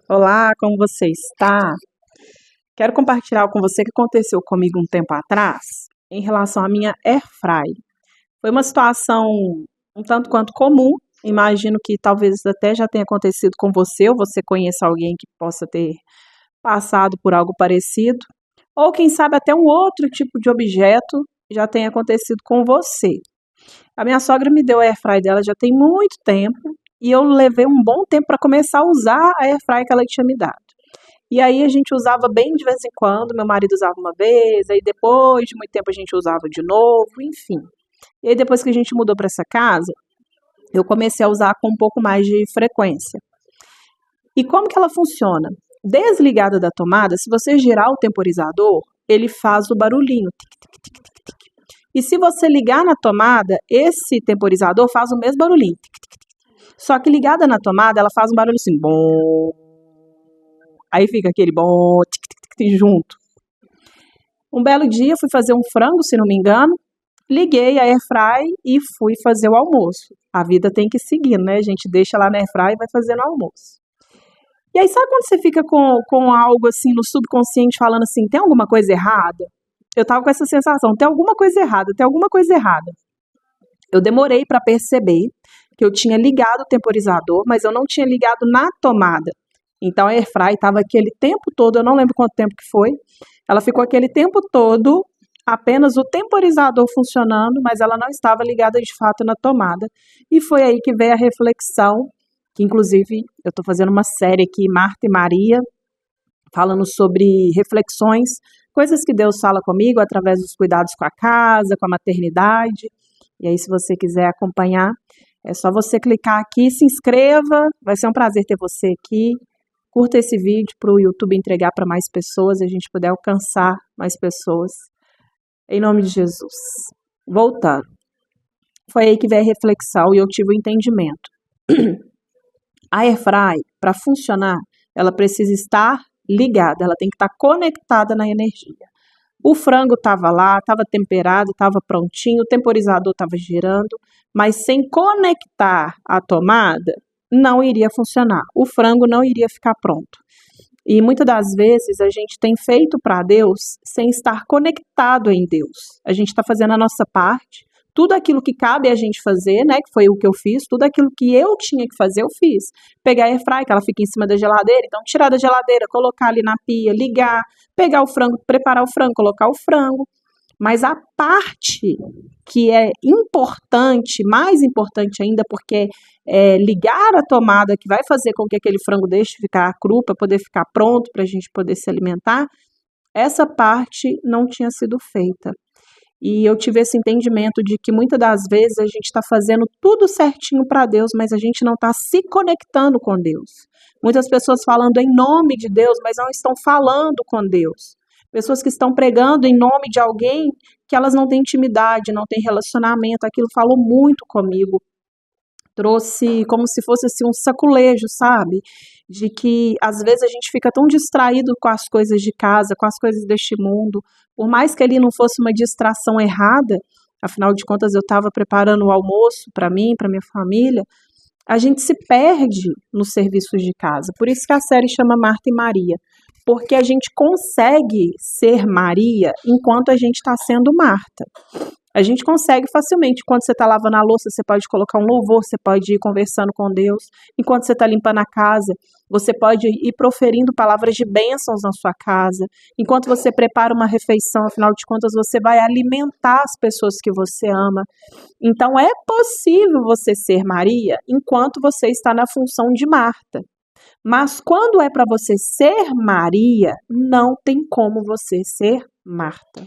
Olá, como você está? Quero compartilhar com você o que aconteceu comigo um tempo atrás em relação à minha airfry. Foi uma situação um tanto quanto comum. Imagino que talvez até já tenha acontecido com você, ou você conheça alguém que possa ter passado por algo parecido, ou quem sabe até um outro tipo de objeto já tenha acontecido com você. A minha sogra me deu a airfry dela já tem muito tempo e eu levei um bom tempo para começar a usar a airfry que ela tinha me dado. E aí a gente usava bem de vez em quando, meu marido usava uma vez, aí depois de muito tempo a gente usava de novo, enfim. E aí depois que a gente mudou para essa casa, eu comecei a usar com um pouco mais de frequência. E como que ela funciona? Desligada da tomada, se você girar o temporizador, ele faz o barulhinho. Tic, tic, tic, tic, tic. E se você ligar na tomada, esse temporizador faz o mesmo barulhinho. Tic, tic, tic. Só que ligada na tomada, ela faz um barulho assim, bom. Aí fica aquele bom, tic, tic, tic, junto. Um belo dia fui fazer um frango, se não me engano, liguei a airfry e fui fazer o almoço. A vida tem que seguir, né? A gente deixa lá na airfry e vai fazendo o almoço. E aí, sabe quando você fica com algo assim no subconsciente falando assim, tem alguma coisa errada? Eu tava com essa sensação, tem alguma coisa errada, tem alguma coisa errada. Eu demorei para perceber que eu tinha ligado o temporizador, mas eu não tinha ligado na tomada. Então a airfry estava aquele tempo todo, eu não lembro quanto tempo que foi. Ela ficou aquele tempo todo apenas o temporizador funcionando, mas ela não estava ligada de fato na tomada. E foi aí que veio a reflexão, que inclusive eu estou fazendo uma série aqui, Marta e Maria, falando sobre reflexões, coisas que Deus fala comigo através dos cuidados com a casa, com a maternidade. E aí, se você quiser acompanhar, é só você clicar aqui, se inscreva, vai ser um prazer ter você aqui. Curta esse vídeo para o YouTube entregar para mais pessoas e a gente poder alcançar mais pessoas. Em nome de Jesus. Voltando. Foi aí que veio a reflexão e eu tive o entendimento. A airfry, para funcionar, ela precisa estar ligada, ela tem que estar conectada na energia. O frango estava lá, estava temperado, estava prontinho, o temporizador estava girando, mas sem conectar a tomada, não iria funcionar. O frango não iria ficar pronto. E muitas das vezes a gente tem feito para Deus sem estar conectado em Deus. A gente está fazendo a nossa parte, tudo aquilo que cabe a gente fazer, né, que foi o que eu fiz, tudo aquilo que eu tinha que fazer, eu fiz. Pegar a airfry, que ela fica em cima da geladeira, então tirar da geladeira, colocar ali na pia, ligar, pegar o frango, preparar o frango, colocar o frango. Mas a parte que é importante, mais importante ainda, porque é ligar a tomada que vai fazer com que aquele frango deixe de ficar cru para poder ficar pronto, para a gente poder se alimentar, essa parte não tinha sido feita. E eu tive esse entendimento de que muitas das vezes a gente está fazendo tudo certinho para Deus, mas a gente não está se conectando com Deus. Muitas pessoas falando em nome de Deus, mas não estão falando com Deus. Pessoas que estão pregando em nome de alguém que elas não têm intimidade, não têm relacionamento. Aquilo falou muito comigo. Trouxe como se fosse assim um saculejo, sabe? De que às vezes a gente fica tão distraído com as coisas de casa, com as coisas deste mundo. Por mais que ali não fosse uma distração errada, afinal de contas eu estava preparando o almoço para mim, para minha família, a gente se perde nos serviços de casa. Por isso que a série chama Marta e Maria. Porque a gente consegue ser Maria enquanto a gente está sendo Marta. A gente consegue facilmente. Enquanto você está lavando a louça, você pode colocar um louvor, você pode ir conversando com Deus. Enquanto você está limpando a casa, você pode ir proferindo palavras de bênçãos na sua casa. Enquanto você prepara uma refeição, afinal de contas, você vai alimentar as pessoas que você ama. Então, é possível você ser Maria enquanto você está na função de Marta. Mas quando é para você ser Maria, não tem como você ser Marta.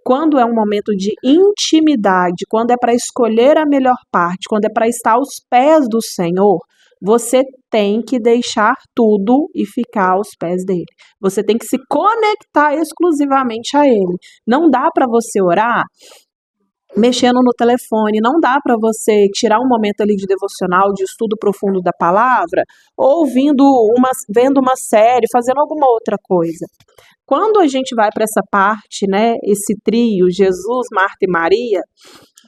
Quando é um momento de intimidade, quando é para escolher a melhor parte, quando é para estar aos pés do Senhor, você tem que deixar tudo e ficar aos pés dele. Você tem que se conectar exclusivamente a ele. Não dá para você orar mexendo no telefone, não dá para você tirar um momento ali de devocional, de estudo profundo da palavra, ou vendo uma série, fazendo alguma outra coisa. Quando a gente vai para essa parte, né, esse trio, Jesus, Marta e Maria,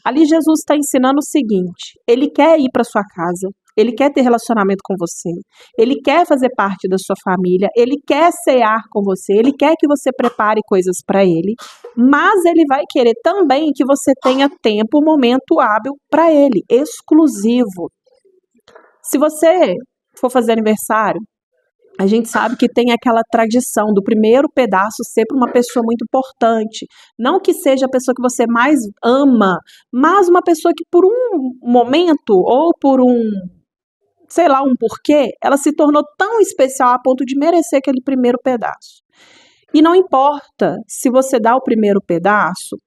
ali Jesus está ensinando o seguinte, ele quer ir para sua casa, ele quer ter relacionamento com você, ele quer fazer parte da sua família, ele quer cear com você, ele quer que você prepare coisas para ele, mas ele vai querer também que você tenha tempo, momento hábil para ele, exclusivo. Se você for fazer aniversário, a gente sabe que tem aquela tradição do primeiro pedaço ser para uma pessoa muito importante. Não que seja a pessoa que você mais ama, mas uma pessoa que por um momento ou por sei lá, um porquê, ela se tornou tão especial a ponto de merecer aquele primeiro pedaço. E não importa se você dá o primeiro pedaço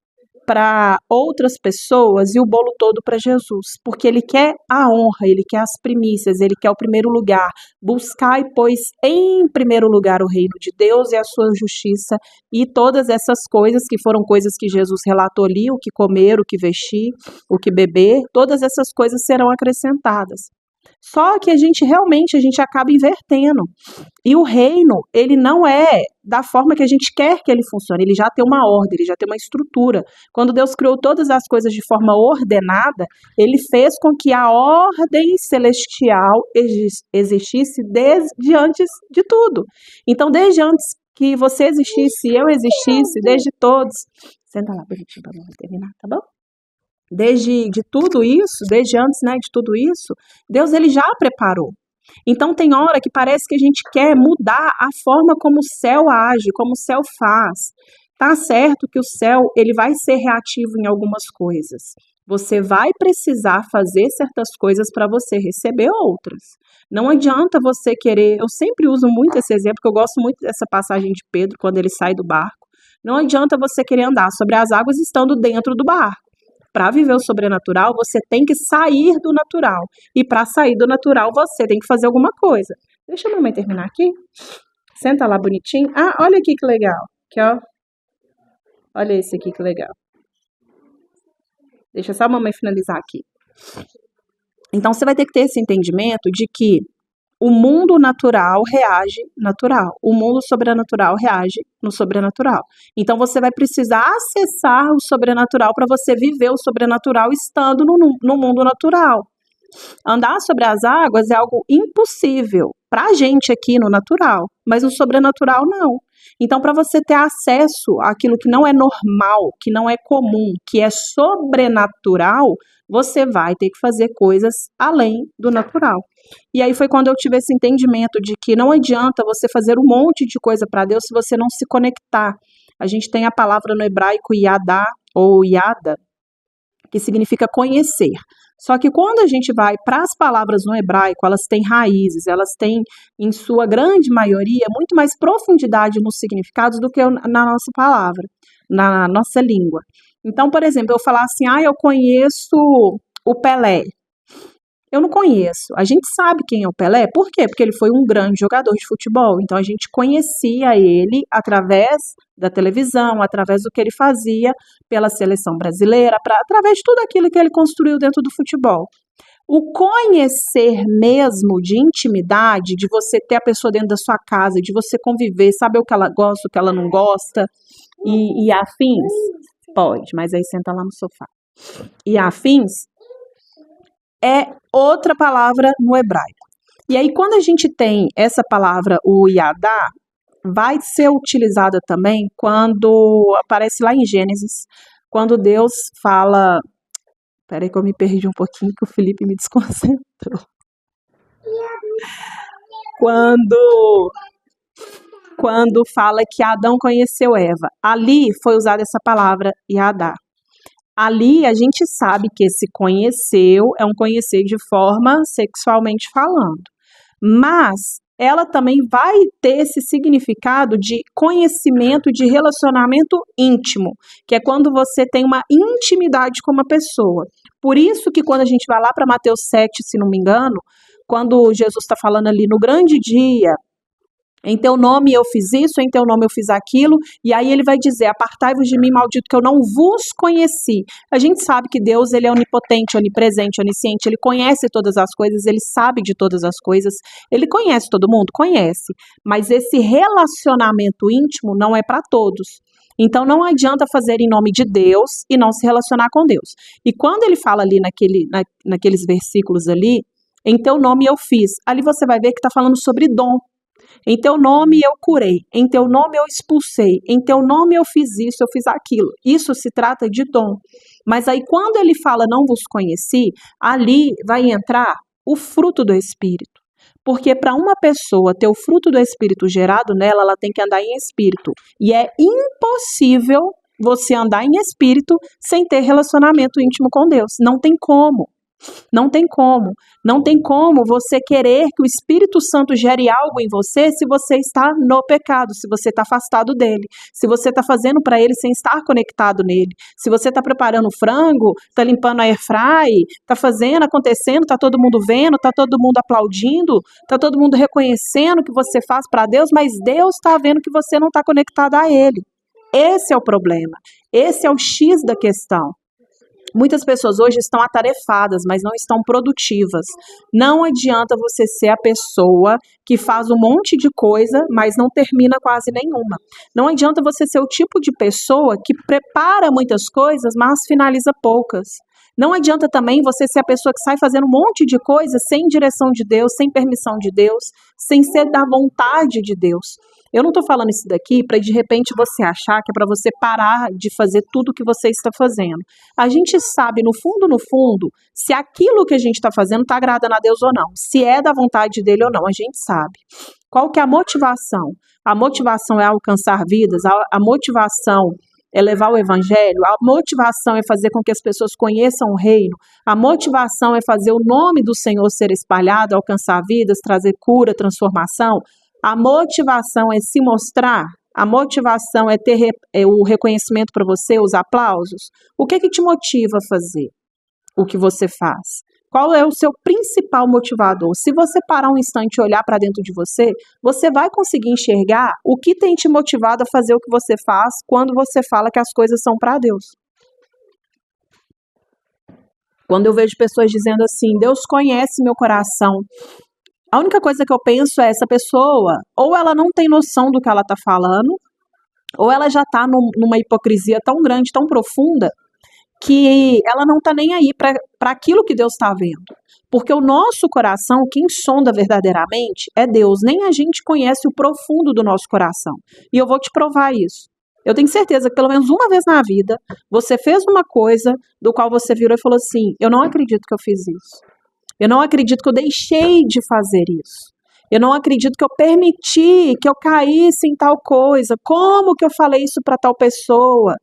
para outras pessoas e o bolo todo para Jesus, porque ele quer a honra, ele quer as primícias, ele quer o primeiro lugar. Buscai, pois, em primeiro lugar o reino de Deus e a sua justiça, e todas essas coisas que foram coisas que Jesus relatou ali, o que comer, o que vestir, o que beber, todas essas coisas serão acrescentadas. Só que a gente acaba invertendo. E o reino, ele não é da forma que a gente quer que ele funcione. Ele já tem uma ordem, ele já tem uma estrutura. Quando Deus criou todas as coisas de forma ordenada, ele fez com que a ordem celestial existisse desde antes de tudo. Então, desde antes que você existisse, eu existisse, desde todos. Senta lá, bonitinho, para não terminar, tá bom? Desde tudo isso, desde antes, né, de tudo isso, Deus ele já preparou. Então tem hora que parece que a gente quer mudar a forma como o céu age, como o céu faz. Tá certo que o céu ele vai ser reativo em algumas coisas. Você vai precisar fazer certas coisas para você receber outras. Não adianta você querer, eu sempre uso muito esse exemplo, porque eu gosto muito dessa passagem de Pedro, quando ele sai do barco. Não adianta você querer andar sobre as águas estando dentro do barco. Para viver o sobrenatural, você tem que sair do natural. E para sair do natural, você tem que fazer alguma coisa. Deixa a mamãe terminar aqui. Senta lá bonitinho. Ah, olha aqui que legal. Aqui, ó. Olha esse aqui que legal. Deixa só a mamãe finalizar aqui. Então, você vai ter que ter esse entendimento de que o mundo natural reage natural. O mundo sobrenatural reage no sobrenatural. Então, você vai precisar acessar o sobrenatural para você viver o sobrenatural estando no mundo natural. Andar sobre as águas é algo impossível para a gente aqui no natural, mas no sobrenatural não. Então, para você ter acesso àquilo que não é normal, que não é comum, que é sobrenatural, você vai ter que fazer coisas além do natural. E aí foi quando eu tive esse entendimento de que não adianta você fazer um monte de coisa para Deus se você não se conectar. A gente tem a palavra no hebraico yadá ou yada, que significa conhecer. Só que quando a gente vai para as palavras no hebraico, elas têm raízes, elas têm, em sua grande maioria, muito mais profundidade nos significados do que na nossa palavra, na nossa língua. Então, por exemplo, eu falar assim, eu conheço o Pelé. Eu não conheço. A gente sabe quem é o Pelé, por quê? Porque ele foi um grande jogador de futebol. Então a gente conhecia ele através da televisão, através do que ele fazia pela seleção brasileira, através de tudo aquilo que ele construiu dentro do futebol. O conhecer mesmo de intimidade, de você ter a pessoa dentro da sua casa, de você conviver, saber o que ela gosta, o que ela não gosta, e afins, pode, mas aí senta lá no sofá. E afins, é outra palavra no hebraico. E aí, quando a gente tem essa palavra, o yadá, vai ser utilizada também quando aparece lá em Gênesis, quando Deus fala... Peraí que eu me perdi um pouquinho, que o Felipe me desconcentrou. Quando fala que Adão conheceu Eva, ali foi usada essa palavra yadá. Ali a gente sabe que esse conheceu é um conhecer de forma sexualmente falando, mas ela também vai ter esse significado de conhecimento, de relacionamento íntimo, que é quando você tem uma intimidade com uma pessoa. Por isso que quando a gente vai lá para Mateus 7, se não me engano, quando Jesus está falando ali no grande dia, em teu nome eu fiz isso, em teu nome eu fiz aquilo, e aí ele vai dizer, apartai-vos de mim, maldito, que eu não vos conheci. A gente sabe que Deus, ele é onipotente, onipresente, onisciente, ele conhece todas as coisas, ele sabe de todas as coisas, ele conhece todo mundo? Conhece, mas esse relacionamento íntimo não é para todos. Então não adianta fazer em nome de Deus e não se relacionar com Deus. E quando ele fala ali naqueles versículos ali, Em teu nome eu fiz. Ali você vai ver que está falando sobre dom. Em teu nome eu curei, em teu nome eu expulsei, em teu nome eu fiz isso, eu fiz aquilo. Isso se trata de dom. Mas aí quando ele fala não vos conheci, ali vai entrar o fruto do Espírito. Porque para uma pessoa ter o fruto do Espírito gerado nela, ela tem que andar em espírito. E é impossível você andar em espírito sem ter relacionamento íntimo com Deus. Não tem como. Não tem como. Não tem como você querer que o Espírito Santo gere algo em você se você está no pecado, se você está afastado dele, se você está fazendo para ele sem estar conectado nele, se você está preparando frango, está limpando a airfry, está fazendo, acontecendo, está todo mundo vendo, está todo mundo aplaudindo, está todo mundo reconhecendo o que você faz para Deus, mas Deus está vendo que você não está conectado a ele. Esse é o problema. Esse é o X da questão. Muitas pessoas hoje estão atarefadas, mas não estão produtivas. Não adianta você ser a pessoa que faz um monte de coisa, mas não termina quase nenhuma. Não adianta você ser o tipo de pessoa que prepara muitas coisas, mas finaliza poucas. Não adianta também você ser a pessoa que sai fazendo um monte de coisa sem direção de Deus, sem permissão de Deus, sem ser da vontade de Deus. Eu não estou falando isso daqui para de repente você achar que é para você parar de fazer tudo o que você está fazendo. A gente sabe no fundo, se aquilo que a gente está fazendo está agradando a Deus ou não. Se é da vontade dele ou não, a gente sabe. Qual que é a motivação? A motivação é alcançar vidas, a motivação é levar o evangelho, a motivação é fazer com que as pessoas conheçam o reino, a motivação é fazer o nome do Senhor ser espalhado, alcançar vidas, trazer cura, transformação. A motivação é se mostrar, a motivação é ter o reconhecimento para você, os aplausos. O que te motiva a fazer o que você faz? Qual é o seu principal motivador? Se você parar um instante e olhar para dentro de você, você vai conseguir enxergar o que tem te motivado a fazer o que você faz quando você fala que as coisas são para Deus. Quando eu vejo pessoas dizendo assim, Deus conhece meu coração, a única coisa que eu penso é essa pessoa, ou ela não tem noção do que ela está falando, ou ela já está numa hipocrisia tão grande, tão profunda, que ela não está nem aí para aquilo que Deus está vendo. Porque o nosso coração, quem sonda verdadeiramente, é Deus. Nem a gente conhece o profundo do nosso coração. E eu vou te provar isso. Eu tenho certeza que pelo menos uma vez na vida, você fez uma coisa do qual você virou e falou assim, eu não acredito que eu fiz isso. Eu não acredito que eu deixei de fazer isso. Eu não acredito que eu permiti que eu caísse em tal coisa. Como que eu falei isso para tal pessoa?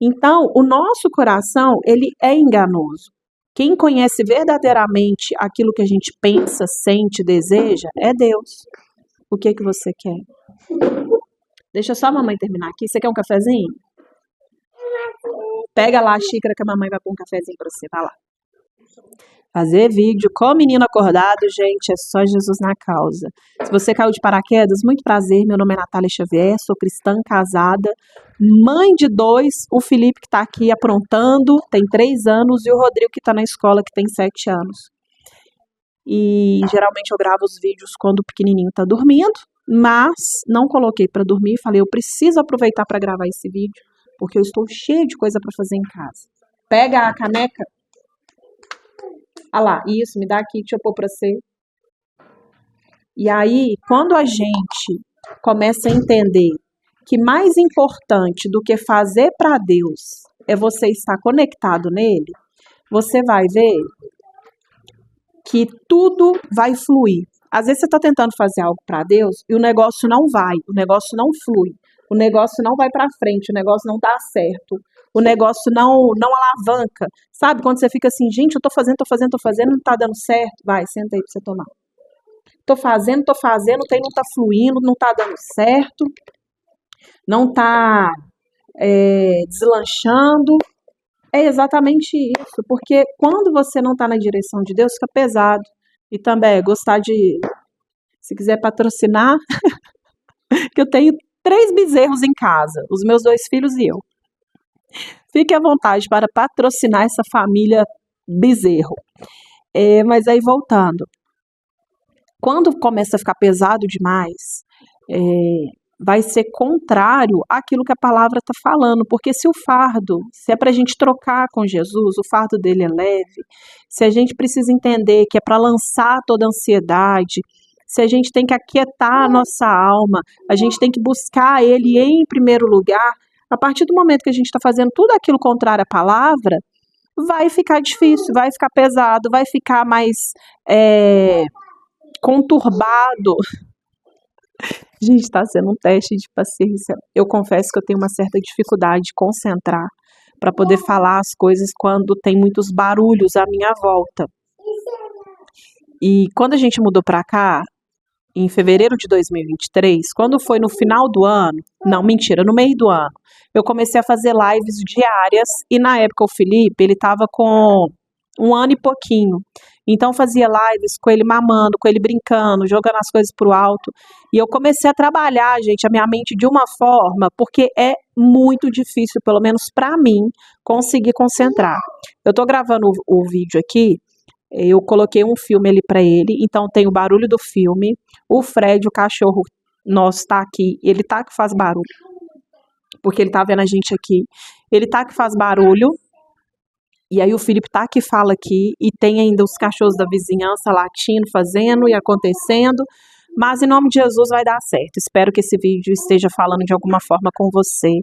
Então, o nosso coração, ele é enganoso. Quem conhece verdadeiramente aquilo que a gente pensa, sente, deseja, é Deus. O que você quer? Deixa só a mamãe terminar aqui. Você quer um cafezinho? Pega lá a xícara que a mamãe vai pôr um cafezinho para você. Vai lá. Fazer vídeo com o menino acordado, gente, é só Jesus na causa. Se você caiu de paraquedas, muito prazer, meu nome é Natália Xavier, sou cristã, casada, mãe de 2, o Felipe que está aqui aprontando, tem 3 anos, e o Rodrigo que está na escola, que tem 7 anos. E geralmente eu gravo os vídeos quando o pequenininho está dormindo, mas não coloquei para dormir, falei, eu preciso aproveitar para gravar esse vídeo, porque eu estou cheia de coisa para fazer em casa. Pega a caneca. Ah lá, isso, me dá aqui, deixa eu pôr pra você. E aí, quando a gente começa a entender que mais importante do que fazer para Deus é você estar conectado nele, você vai ver que tudo vai fluir. Às vezes você está tentando fazer algo para Deus e o negócio não vai, o negócio não flui, o negócio não vai para frente, o negócio não dá certo. O negócio não alavanca. Sabe, quando você fica assim, gente, eu tô fazendo, não tá dando certo. Vai, senta aí pra você tomar. Tô fazendo, o trem não tá fluindo, não tá dando certo. Não tá deslanchando. É exatamente isso. Porque quando você não tá na direção de Deus, fica pesado. E também, gostar de... Se quiser patrocinar, que eu tenho 3 bezerros em casa. Os meus 2 filhos e eu. Fique à vontade para patrocinar essa família bezerro. Mas aí, voltando. Quando começa a ficar pesado demais, vai ser contrário àquilo que a palavra está falando, porque se é para a gente trocar com Jesus, o fardo dele é leve, se a gente precisa entender que é para lançar toda a ansiedade, se a gente tem que aquietar a nossa alma, a gente tem que buscar ele em primeiro lugar, a partir do momento que a gente está fazendo tudo aquilo contrário à palavra, vai ficar difícil, vai ficar pesado, vai ficar mais conturbado. Gente, está sendo um teste de paciência. Eu confesso que eu tenho uma certa dificuldade de concentrar para poder falar as coisas quando tem muitos barulhos à minha volta. E quando a gente mudou para cá, em fevereiro de 2023, quando foi no final do ano, não, mentira, no meio do ano, eu comecei a fazer lives diárias e na época o Felipe, ele estava com 1 ano e pouquinho. Então fazia lives com ele mamando, com ele brincando, jogando as coisas pro alto. E eu comecei a trabalhar, gente, a minha mente de uma forma, porque é muito difícil, pelo menos para mim, conseguir concentrar. Eu tô gravando o vídeo aqui, eu coloquei um filme ali para ele, então tem o barulho do filme, o Fred, o cachorro nosso, tá aqui, ele tá que faz barulho, porque ele tá vendo a gente aqui, ele tá que faz barulho, e aí o Felipe tá que fala aqui, e tem ainda os cachorros da vizinhança latindo, fazendo e acontecendo, mas em nome de Jesus vai dar certo. Espero que esse vídeo esteja falando de alguma forma com você,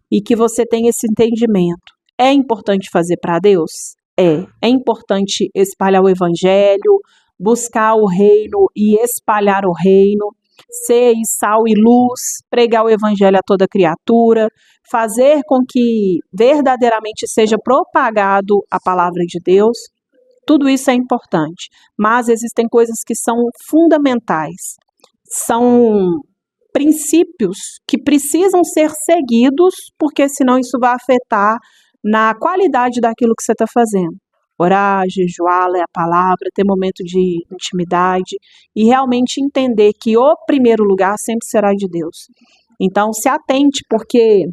e que você tenha esse entendimento. É importante fazer para Deus? É importante espalhar o evangelho, buscar o reino e espalhar o reino, ser sal e luz, pregar o evangelho a toda criatura, fazer com que verdadeiramente seja propagado a palavra de Deus. Tudo isso é importante, mas existem coisas que são fundamentais, são princípios que precisam ser seguidos, porque senão isso vai afetar na qualidade daquilo que você está fazendo. Orar, jejuar, ler a palavra, ter momento de intimidade e realmente entender que o primeiro lugar sempre será de Deus. Então, se atente, porque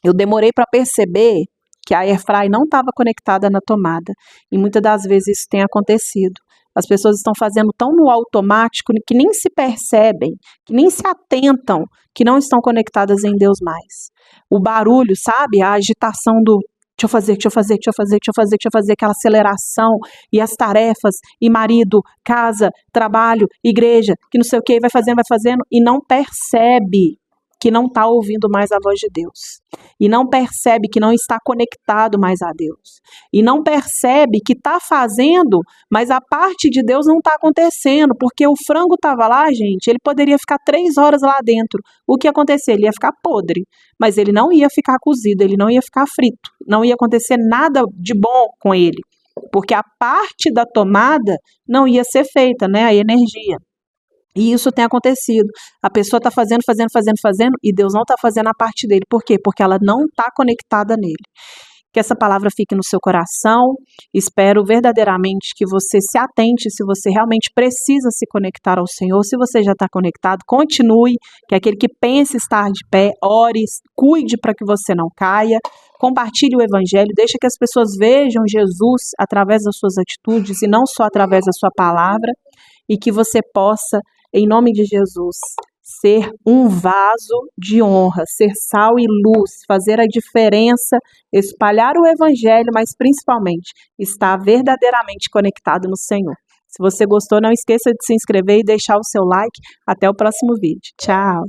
eu demorei para perceber que a Airfry não estava conectada na tomada. E muitas das vezes isso tem acontecido. As pessoas estão fazendo tão no automático que nem se percebem, que nem se atentam, que não estão conectadas em Deus mais. O barulho, sabe? A agitação do deixa eu fazer, aquela aceleração e as tarefas, e marido, casa, trabalho, igreja, que não sei o que, vai fazendo, e não percebe que não está ouvindo mais a voz de Deus. E não percebe que não está conectado mais a Deus. E não percebe que está fazendo, mas a parte de Deus não está acontecendo, porque o frango estava lá, gente, ele poderia ficar 3 horas lá dentro. O que ia acontecer? Ele ia ficar podre, mas ele não ia ficar cozido, ele não ia ficar frito, não ia acontecer nada de bom com ele, porque a parte da tomada não ia ser feita, né, a energia. E isso tem acontecido. A pessoa está fazendo, e Deus não está fazendo a parte dele. Por quê? Porque ela não está conectada nele. Que essa palavra fique no seu coração. Espero verdadeiramente que você se atente se você realmente precisa se conectar ao Senhor. Se você já está conectado, continue. Que aquele que pensa estar de pé, ore, cuide para que você não caia. Compartilhe o evangelho, deixa que as pessoas vejam Jesus através das suas atitudes e não só através da sua palavra. E que você possa, em nome de Jesus, ser um vaso de honra, ser sal e luz, fazer a diferença, espalhar o evangelho, mas principalmente estar verdadeiramente conectado no Senhor. Se você gostou, não esqueça de se inscrever e deixar o seu like. Até o próximo vídeo. Tchau!